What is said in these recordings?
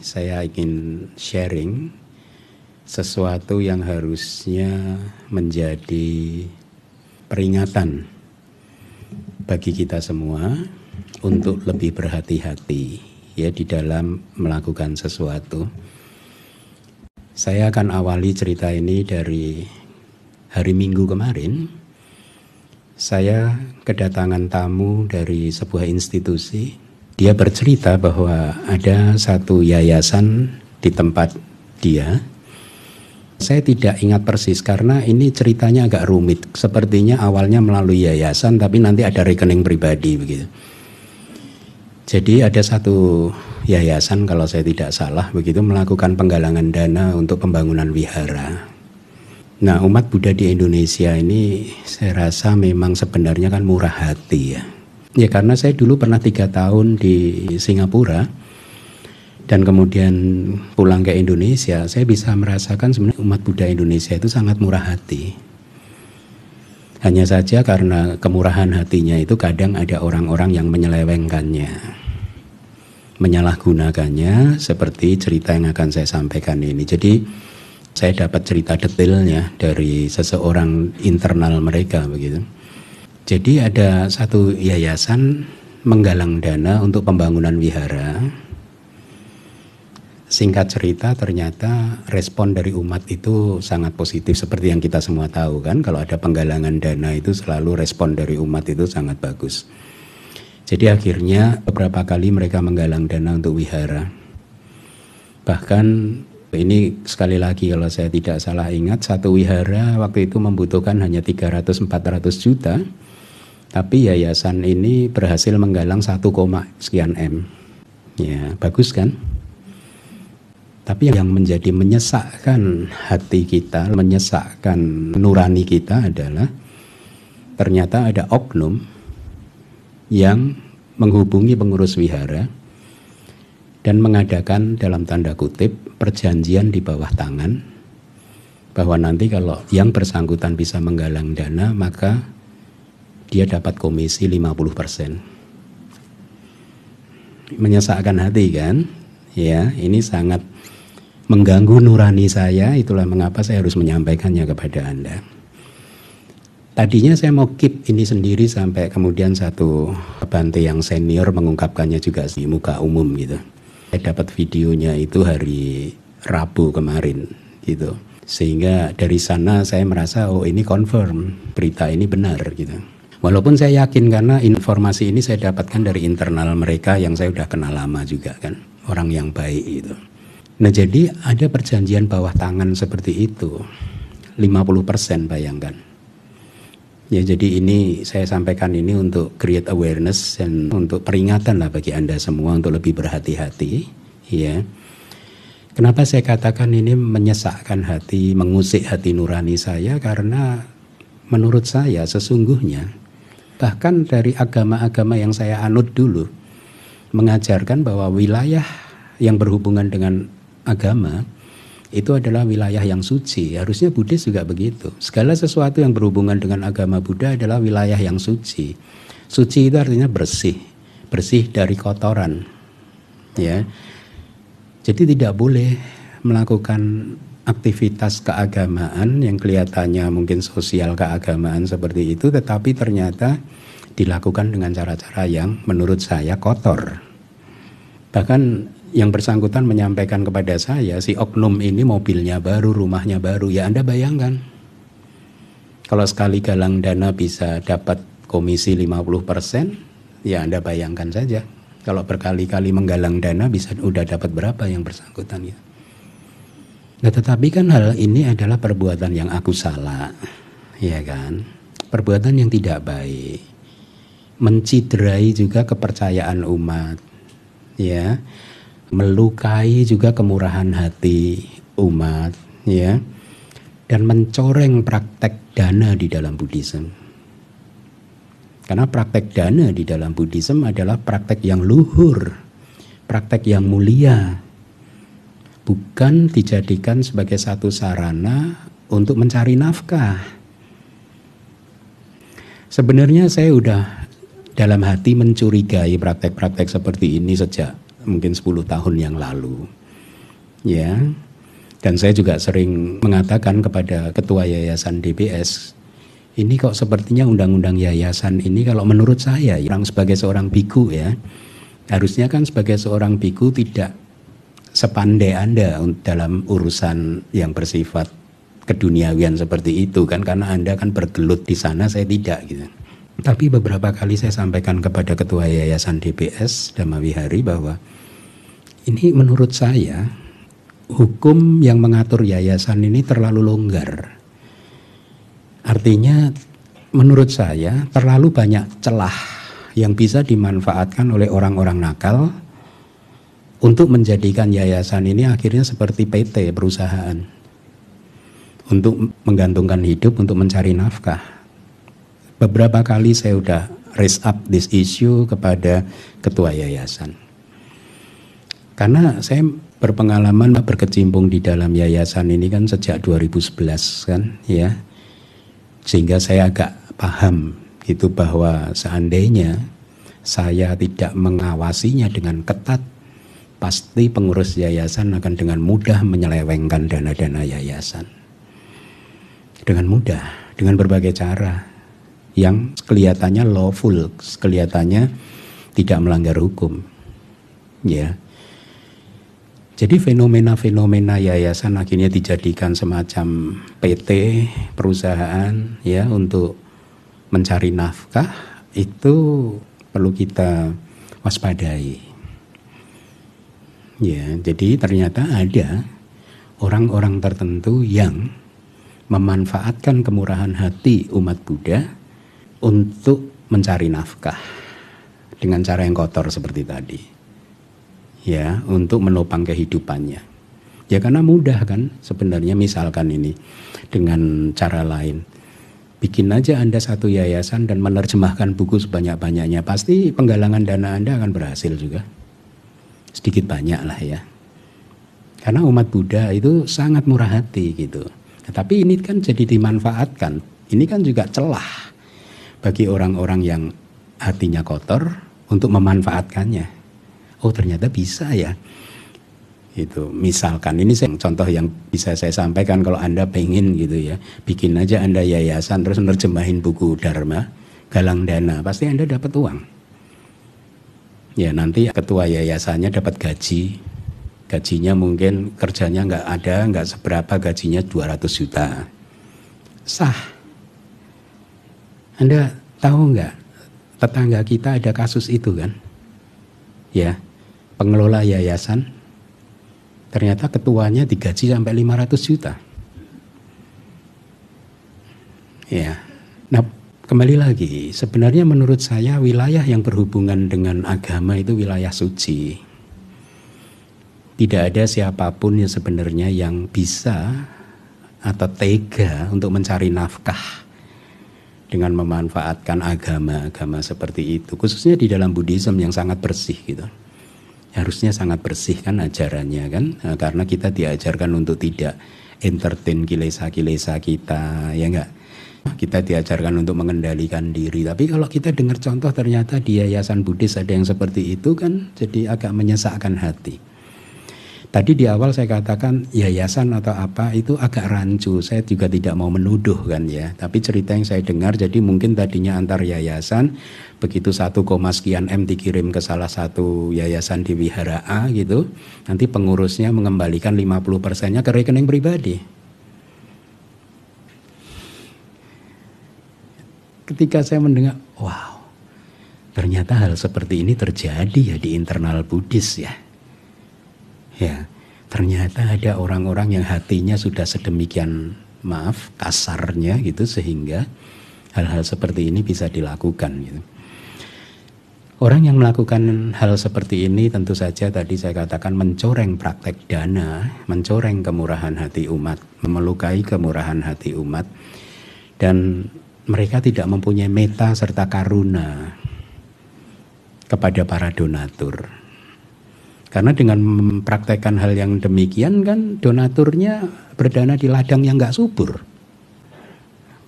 saya ingin sharing sesuatu yang harusnya menjadi peringatan bagi kita semua untuk lebih berhati-hati ya di dalam melakukan sesuatu. Saya akan awali cerita ini dari hari Minggu kemarin. Saya kedatangan tamu dari sebuah institusi. Dia bercerita bahwa ada satu yayasan di tempat dia. Saya tidak ingat persis karena ini ceritanya agak rumit. Sepertinya awalnya melalui yayasan tapi nanti ada rekening pribadi begitu. Jadi ada satu yayasan kalau saya tidak salah begitu melakukan penggalangan dana untuk pembangunan wihara. Nah, umat Buddha di Indonesia ini saya rasa memang sebenarnya kan murah hati ya. Ya karena saya dulu pernah 3 tahun di Singapura dan kemudian pulang ke Indonesia, saya bisa merasakan sebenarnya umat Buddha Indonesia itu sangat murah hati. Hanya saja karena kemurahan hatinya itu kadang ada orang-orang yang menyelewengkannya, menyalahgunakannya seperti cerita yang akan saya sampaikan ini. Jadi saya dapat cerita detailnya dari seseorang internal mereka begitu. Jadi ada satu yayasan menggalang dana untuk pembangunan wihara. Singkat cerita ternyata respon dari umat itu sangat positif seperti yang kita semua tahu kan. Kalau ada penggalangan dana itu selalu respon dari umat itu sangat bagus. Jadi akhirnya beberapa kali mereka menggalang dana untuk wihara. Bahkan ini sekali lagi kalau saya tidak salah ingat, satu wihara waktu itu membutuhkan hanya 300-400 juta. Tapi yayasan ini berhasil menggalang 1, sekian M. Ya, bagus kan? Tapi yang menjadi menyesakkan hati kita, menyesakkan nurani kita adalah ternyata ada oknum yang menghubungi pengurus wihara dan mengadakan dalam tanda kutip perjanjian di bawah tangan bahwa nanti kalau yang bersangkutan bisa menggalang dana maka dia dapat komisi 50%. Menyesakkan hati kan? Ya, ini sangat mengganggu nurani saya, itulah mengapa saya harus menyampaikannya kepada Anda. Tadinya saya mau keep ini sendiri sampai kemudian satu Bante yang senior mengungkapkannya juga di muka umum gitu. Saya dapat videonya itu hari Rabu kemarin gitu. Sehingga dari sana saya merasa oh ini confirm, berita ini benar gitu. Walaupun saya yakin karena informasi ini saya dapatkan dari internal mereka yang saya udah kenal lama juga kan. Orang yang baik gitu. Nah jadi ada perjanjian bawah tangan seperti itu. 50% bayangkan. Ya jadi ini saya sampaikan ini untuk create awareness dan untuk peringatan lah bagi Anda semua untuk lebih berhati-hati. Ya. Kenapa saya katakan ini menyesakkan hati, mengusik hati nurani saya karena menurut saya sesungguhnya bahkan dari agama-agama yang saya anut dulu mengajarkan bahwa wilayah yang berhubungan dengan agama itu adalah wilayah yang suci. Harusnya Buddhis juga begitu. Segala sesuatu yang berhubungan dengan agama Buddha adalah wilayah yang suci. Suci itu artinya bersih, bersih dari kotoran. Ya. Jadi tidak boleh melakukan aktivitas keagamaan yang kelihatannya mungkin sosial keagamaan seperti itu, tetapi ternyata dilakukan dengan cara-cara yang menurut saya kotor. Bahkan yang bersangkutan menyampaikan kepada saya, si oknum ini mobilnya baru, rumahnya baru. Ya Anda bayangkan, kalau sekali galang dana bisa dapat komisi 50%, ya Anda bayangkan saja. Kalau berkali-kali menggalang dana bisa udah dapat berapa yang bersangkutan ya. Nah tetapi kan hal ini adalah perbuatan yang aku salah, ya kan? Perbuatan yang tidak baik, menciderai juga kepercayaan umat, ya, melukai juga kemurahan hati umat, ya, dan mencoreng praktek dana di dalam Buddhism. Karena praktek dana di dalam Buddhism adalah praktek yang luhur, praktek yang mulia. Bukan dijadikan sebagai satu sarana untuk mencari nafkah. Sebenarnya saya udah dalam hati mencurigai praktek-praktek seperti ini sejak mungkin 10 tahun yang lalu. Ya. Dan saya juga sering mengatakan kepada ketua yayasan DBS, ini kok sepertinya undang-undang yayasan ini kalau menurut saya, yang sebagai seorang biku ya, harusnya kan sebagai seorang biku tidak sepandai Anda dalam urusan yang bersifat keduniawian seperti itu kan, karena Anda kan bergelut di sana, saya tidak gitu. Tapi beberapa kali saya sampaikan kepada ketua yayasan DBS Dhamawihari bahwa ini menurut saya hukum yang mengatur yayasan ini terlalu longgar. Artinya menurut saya terlalu banyak celah yang bisa dimanfaatkan oleh orang-orang nakal untuk menjadikan yayasan ini akhirnya seperti PT, perusahaan, untuk menggantungkan hidup, untuk mencari nafkah. Beberapa kali saya sudah raise up this issue kepada ketua yayasan. Karena saya berpengalaman berkecimpung di dalam yayasan ini kan sejak 2011 kan ya. Sehingga saya agak paham gitu bahwa seandainya saya tidak mengawasinya dengan ketat, pasti pengurus yayasan akan dengan mudah menyelewengkan dana-dana yayasan. Dengan mudah, dengan berbagai cara yang kelihatannya lawful, kelihatannya tidak melanggar hukum. Ya. Jadi fenomena-fenomena yayasan akhirnya dijadikan semacam PT, perusahaan ya untuk mencari nafkah, itu perlu kita waspadai. Ya, jadi ternyata ada orang-orang tertentu yang memanfaatkan kemurahan hati umat Buddha untuk mencari nafkah dengan cara yang kotor seperti tadi. Ya, untuk menopang kehidupannya. Ya karena mudah kan sebenarnya, misalkan ini dengan cara lain. Bikin aja Anda satu yayasan dan menerjemahkan buku sebanyak-banyaknya, pasti penggalangan dana Anda akan berhasil juga. Sedikit banyak lah ya. Karena umat Buddha itu sangat murah hati gitu. Nah, tapi ini kan jadi dimanfaatkan. Ini kan juga celah bagi orang-orang yang hatinya kotor untuk memanfaatkannya. Oh ternyata bisa ya. Itu misalkan ini contoh yang bisa saya sampaikan, kalau Anda pengen gitu ya, bikin aja Anda yayasan terus nerjemahin buku Dharma, galang dana, pasti Anda dapat uang. Ya nanti ketua yayasannya dapat gaji. Gajinya mungkin kerjanya nggak seberapa, gajinya 200 juta. Sah. Anda tahu nggak, tetangga kita ada kasus itu kan? Ya, pengelola yayasan ternyata ketuanya digaji sampai 500 juta. Ya. Nah, kembali lagi, sebenarnya menurut saya wilayah yang berhubungan dengan agama itu wilayah suci. Tidak ada siapapun yang sebenarnya yang bisa atau tega untuk mencari nafkah dengan memanfaatkan agama-agama seperti itu, khususnya di dalam Buddhism yang sangat bersih gitu. Harusnya sangat bersih kan ajarannya kan, nah, karena kita diajarkan untuk tidak entertain kilesa-kilesa kita, ya enggak? Kita diajarkan untuk mengendalikan diri. Tapi kalau kita dengar contoh ternyata di yayasan Buddhis ada yang seperti itu kan, jadi agak menyesakkan hati. Tadi di awal saya katakan yayasan atau apa itu agak rancu. Saya juga tidak mau menuduh kan ya. Tapi cerita yang saya dengar, jadi mungkin tadinya antar yayasan, begitu 1, sekian M dikirim ke salah satu yayasan di wihara A gitu, nanti pengurusnya mengembalikan 50%-nya ke rekening pribadi. Ketika saya mendengar, wow, ternyata hal seperti ini terjadi ya di internal Buddhis ya. Ya, ternyata ada orang-orang yang hatinya sudah sedemikian, maaf, kasarnya gitu, sehingga hal-hal seperti ini bisa dilakukan gitu. Orang yang melakukan hal seperti ini tentu saja tadi saya katakan mencoreng praktek dana, mencoreng kemurahan hati umat, memelukai kemurahan hati umat, dan mereka tidak mempunyai meta serta karuna kepada para donatur. Karena dengan mempraktekkan hal yang demikian kan donaturnya berdana di ladang yang nggak subur.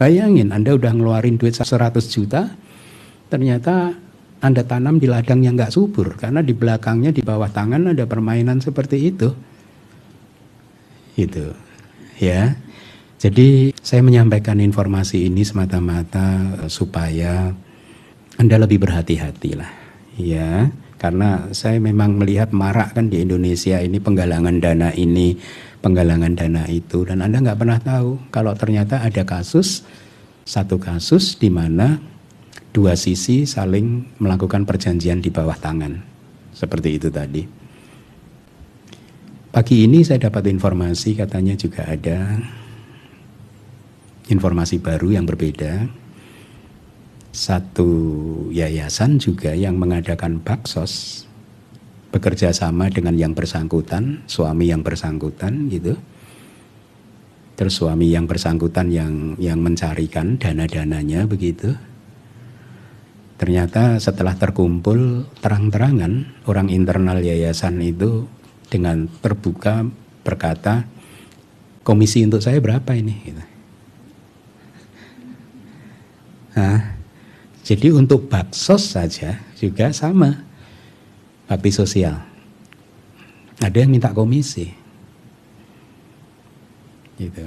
Bayangin Anda udah ngeluarin duit 100 juta, ternyata Anda tanam di ladang yang nggak subur. Karena di belakangnya, di bawah tangan ada permainan seperti itu. gitu ya. Jadi saya menyampaikan informasi ini semata-mata supaya Anda lebih berhati-hati lah ya, karena saya memang melihat marak kan di Indonesia ini penggalangan dana ini, penggalangan dana itu, dan Anda nggak pernah tahu kalau ternyata ada satu kasus di mana dua sisi saling melakukan perjanjian di bawah tangan seperti itu tadi. Pagi ini saya dapat informasi katanya juga ada informasi baru yang berbeda. Satu yayasan juga yang mengadakan baksos bekerja sama dengan yang bersangkutan, suami yang bersangkutan gitu. Terus suami yang bersangkutan yang mencarikan dana-dananya begitu. Ternyata setelah terkumpul terang-terangan, orang internal yayasan itu dengan terbuka berkata, komisi untuk saya berapa ini? Gitu. Nah, jadi untuk baksos saja juga sama, bakti sosial. Ada yang minta komisi, gitu.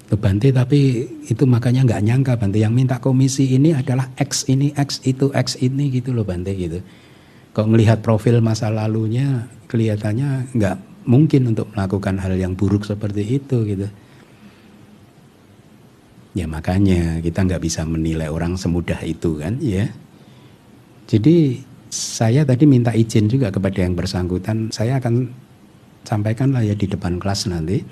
Tuh Bante, tapi itu makanya nggak nyangka Bante yang minta komisi ini adalah X ini, X itu, X ini gitu loh Bante gitu. Kok melihat profil masa lalunya kelihatannya nggak mungkin untuk melakukan hal yang buruk seperti itu gitu. Ya makanya kita nggak bisa menilai orang semudah itu kan ya. Jadi saya tadi minta izin juga kepada yang bersangkutan, saya akan sampaikanlah ya di depan kelas nanti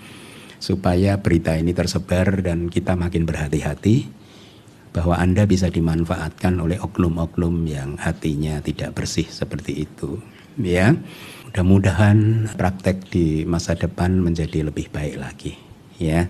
supaya berita ini tersebar dan kita makin berhati-hati bahwa Anda bisa dimanfaatkan oleh oknum-oknum yang hatinya tidak bersih seperti itu ya. Mudah-mudahan praktek di masa depan menjadi lebih baik lagi ya.